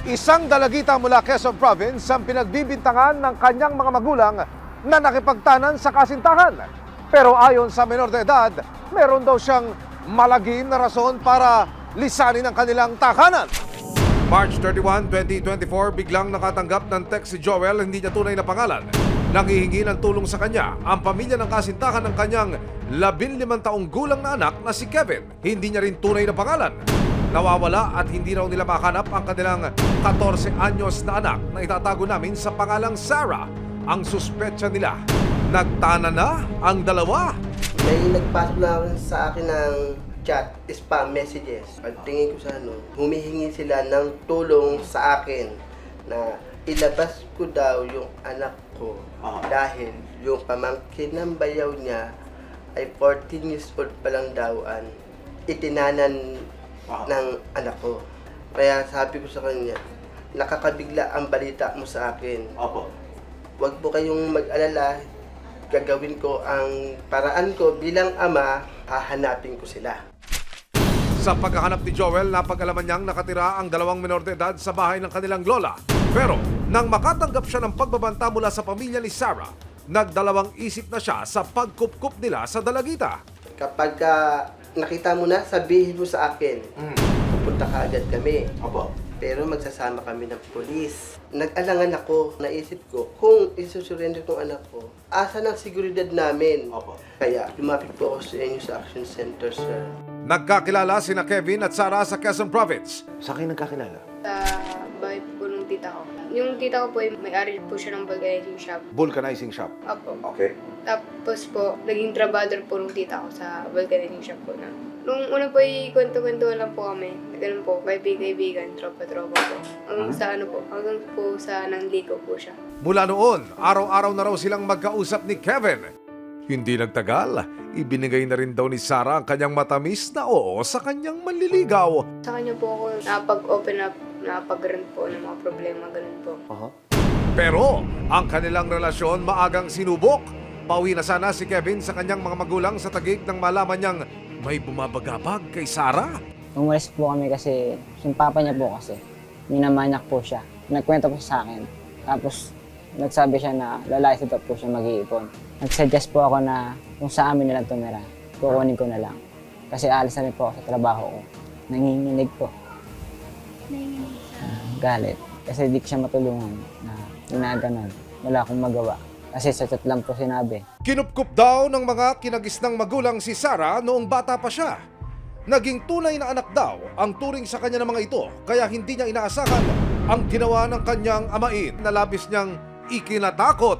Isang dalagita mula Quezon Province ang pinagbibintangan ng kanyang mga magulang na nakipagtanan sa kasintahan. Pero ayon sa menor de edad, meron daw siyang malagim na rason para lisanin ang kanilang tahanan. March 31, 2024, biglang nakatanggap ng text si Joel, hindi niya tunay na pangalan. Nangihingi ng tulong sa kanya ang pamilya ng kasintahan ng kanyang 15 taong gulang na anak na si Kevin. Hindi niya rin tunay na pangalan. Nawawala at hindi raw nila mahanap ang kanilang 14 anyos na anak na itatago namin sa pangalang Sarah. Ang suspetsa nila, nagtana na ang dalawa. May nagpasok na sa akin ng chat, spam messages. Pagtingin ko sa humihingi sila ng tulong sa akin na ilabas ko daw yung anak ko dahil yung pamangkin ng bayaw niya ay 14 years old pa lang daw itinanan ng anak ko. Kaya sabi ko sa kanya, nakakabigla ang balita mo sa akin. Huwag po kayong mag-alala, gagawin ko ang paraan ko bilang ama, hahanapin ko sila. Sa paghahanap ni Joel, napag-alaman niyang nakatira ang dalawang menor de edad sa bahay ng kanilang lola. Pero nang makatanggap siya ng pagbabanta mula sa pamilya ni Sarah, nagdalawang isip na siya sa pagkupkup nila sa dalagita. Kapag nakita mo na, sabihin mo sa akin. Pupunta ka agad kami. Pero magsasama kami ng polis. Nag-alangan ako, naisip ko, kung isusurrender kong anak ko, asa ng seguridad namin? Kaya lumapit po ako sa inyo sa Action Center, sir. Nagkakilala sina Kevin at Sarah sa Quezon Province. Sa akin nagkakilala? Sa bahay po nung tita ko. Yung tita ko po, may-ari po siya ng vulcanizing shop. Vulcanizing shop. Opo. Okay. Tapos po, naging trabador po nung tita ko sa vulcanizing shop po na. Nung una po, kwento-kwentuhan lang po kami. Ganun po, kaibigan, tropa-tropa po. Hanggang sa hanggang po sa nangligaw po siya. Mula noon, araw-araw na raw silang magkausap ni Kevin. Hindi nagtagal, ibinigay na rin daw ni Sarah ang kanyang matamis na oo sa kanyang manliligaw. Sa kanya po ako napag-open up, napag-rant po ng mga problema, ganun po. Pero ang kanilang relasyon maagang sinubok. Pauwi na sana si Kevin sa kanyang mga magulang sa Taguig nang malaman niyang may bumabagabag kay Sarah. Umalis po kami kasi yung papa niya po kasi minamanyak po siya. Nagkwento po sa akin. Tapos nagsabi siya na lalaki daw po siya mag-iipon. Nagsuggest po ako na kung sa amin nilang tumira, kukunin ko na lang. Kasi alis na rin po ako sa trabaho ko. Nanginginig po. Galit. Kasi di ko siya matulungan na ginaganon. Wala akong magawa. Kasi sa chat lang po sinabi. Kinupkup daw ng mga kinagisnang magulang si Sarah noong bata pa siya. Naging tunay na anak daw ang turing sa kanya ng mga ito, kaya hindi niya inaasahan ang ginawa ng kanyang amain na labis niyang ikinatakot.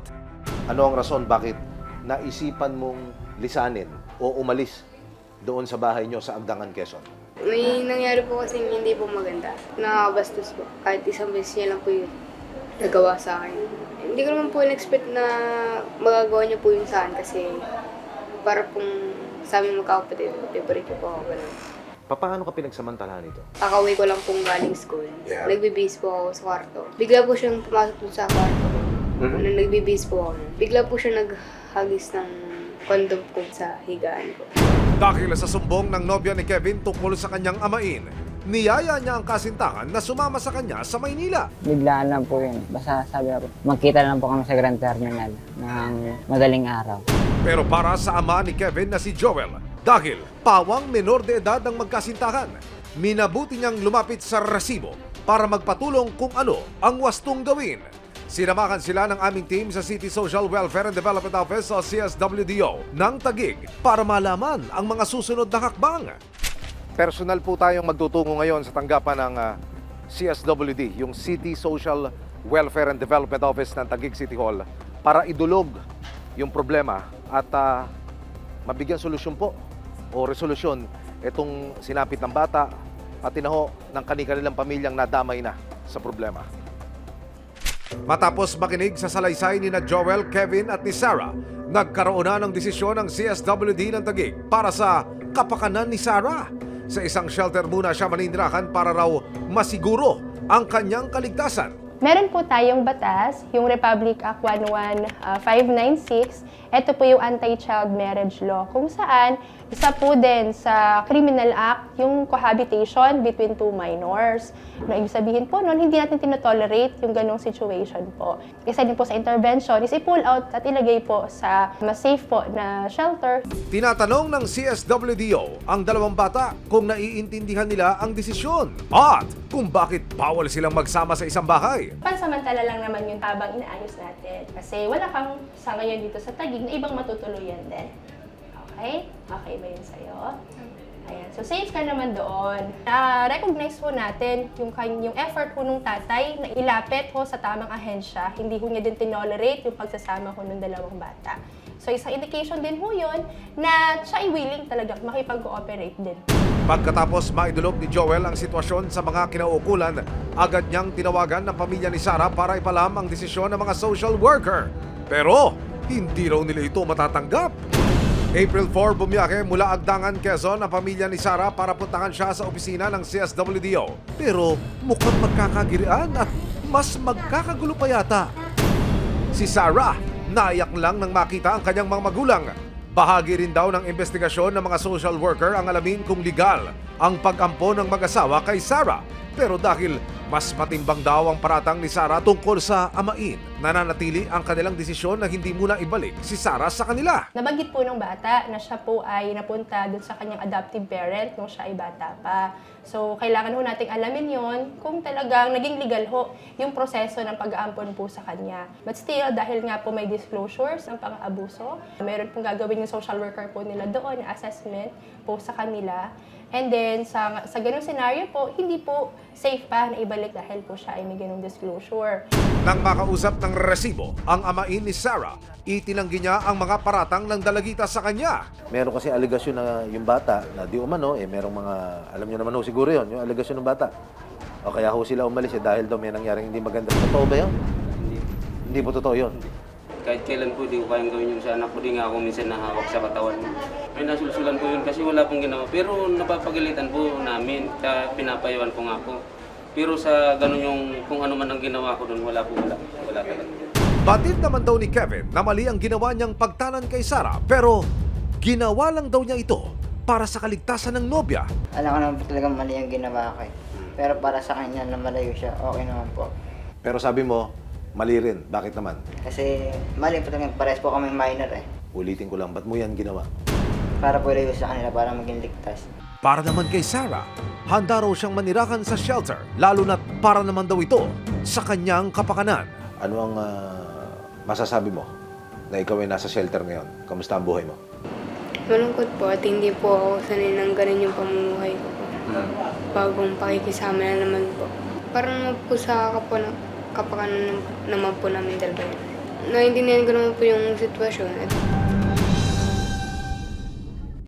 Ano ang rason bakit naisipan mong lisanin o umalis doon sa bahay nyo sa Agdangan, Quezon? May nangyari po kasi hindi po maganda. Nakakabastos po. Kahit isang beses niya lang po yun nagawa sa akin. Hindi ko naman po in-expect na magagawa niya po yun sa akin kasi para pong sa aming magkakapatid, favorite ko po ako ganun. Paano ka pinagsamantalahan ito? Kakauwi ko lang pong galing school. Nagbibihis po ako sa kwarto. Bigla po siyang pumasok dun sa kwarto ko. Nung nagbibihis po ako nun. Bigla po siya naghagis ng kondom ko sa higaan ko. Dahil sa sumbong ng nobya ni Kevin tungkol sa kanyang amain, niyaya niya ang kasintahan na sumama sa kanya sa Maynila. Biglaan lang po yun. Basta sabi ako, magkita lang po kami sa Grand Terminal ng madaling araw. Pero para sa ama ni Kevin na si Joel, dahil pawang menor de edad ang magkasintahan, minabuti niyang lumapit sa resibo para magpatulong kung ano ang wastong gawin. Sinamahan sila ng aming team sa City Social Welfare and Development Office o CSWDO ng Taguig para malaman ang mga susunod na hakbang. Personal po tayong magtutungo ngayon sa tanggapan ng CSWD, yung City Social Welfare and Development Office ng Taguig City Hall, para idulog yung problema at mabigyan solusyon po o resolusyon itong sinapit ng bata at tinaho ng kanilang pamilyang nadamay na sa problema. Matapos makinig sa salaysay ni na Joel, Kevin at ni Sarah, nagkaroon na ng desisyon ng CSWD ng Taguig para sa kapakanan ni Sarah. Sa isang shelter muna siya maninirahan para raw masiguro ang kanyang kaligtasan. Meron po tayong batas, yung Republic Act 11596. Ito po yung anti-child marriage law, kung saan isa po din sa criminal act yung cohabitation between two minors. No, ibig sabihin po nun, hindi natin tinotolerate yung ganong situation po. Isa din po sa intervention is i-pull out at ilagay po sa mas safe po na shelter. Tinatanong ng CSWDO ang dalawang bata kung naiintindihan nila ang desisyon at kung bakit bawal silang magsama sa isang bahay. Pansamantala lang naman yung habang inaayos natin. Kasi wala kang sa ngayon dito sa Taguig na ibang matutuluyan din. Okay? Okay ba yun sa'yo? Ayan. So, safe ka naman doon. Na-recognize po natin yung effort po nung tatay na ilapit ho sa tamang ahensya. Hindi ho niya din tinolerate yung pagsasama ho ng dalawang bata. So, isang indication din ho yun na siya ay willing talaga makipag-cooperate din. Pagkatapos maidulog ni Joel ang sitwasyon sa mga kinauukulan, agad niyang tinawagan ng pamilya ni Sarah para ipalam ang desisyon ng mga social worker. Pero, hindi raw nila ito matatanggap. April 4, bumiyahe mula Agdangan, Quezon ang pamilya ni Sarah para puntahan siya sa opisina ng CSWDO. Pero mukhang magkakagirian at mas magkakagulo pa yata. Si Sarah, naiyak lang nang makita ang kanyang mga magulang. Bahagi rin daw ng investigasyon ng mga social worker ang alamin kung legal ang pag-ampo ng mag-asawa kay Sarah. Pero dahil mas matimbang daw ang paratang ni Sarah tungkol sa amain, nananatili ang kanilang desisyon na hindi muna ibalik si Sarah sa kanila. Nabanggit po ng bata na siya po ay napunta dun sa kanyang adoptive parent nung siya ay bata pa. So, kailangan ho nating alamin yon kung talagang naging legal ho yung proseso ng pag-aampon po sa kanya. But still, dahil nga po may disclosures ng pang-abuso, meron pong gagawin yung social worker po nila doon, assessment po sa kanila. And then, sa ganung scenario po, hindi po safe pa na ibalik dahil po siya ay may ganung disclosure. Nang makausap ng resibo, ang amain ni Sarah, itinanggi niya ang mga paratang ng dalagita sa kanya. Meron kasi aligasyon na yung bata na di umano, merong mga, alam nyo naman ho siguro yun, yung aligasyon ng bata. O kaya ho sila umalis dahil daw may nangyaring hindi maganda. Totoo ba yun? Hindi po totoo yun. Kahit kailan po, di ko kayang gawin yung sa anak ko. Di nga ako minsan nahawak sa katawan. May nasulsulan po yun kasi wala pong ginawa. Pero napapagalitan po namin. Kaya pinapayuan ko nga po. Pero sa ganun yung kung ano man ang ginawa ko doon, wala talaga. Batid naman daw ni Kevin na mali ang ginawa niyang pagtanan kay Sarah. Pero ginawa lang daw niya ito para sa kaligtasan ng nobya. Alam ko naman po talagang mali ang ginawa ko eh. Pero para sa kanya na malayo siya, okay naman po. Pero sabi mo, mali rin. Bakit naman? Kasi mali po talagang pares po kami minor eh. Ulitin ko lang, ba't mo yan ginawa? Para po ilayo sa kanila, para maging ligtas. Para naman kay Sarah, handa raw siyang manirahan sa shelter, lalo na't para naman daw ito sa kanyang kapakanan. Ano ang masasabi mo na ikaw ay nasa shelter ngayon? Kamusta ang buhay mo? Malungkot po at hindi po ako sanay ng ganun yung pamumuhay ko po. Bagong pakikisama na naman po. Parang naman po sa kapakanan naman po namin dalawa. Naintindihan ko naman po yung sitwasyon.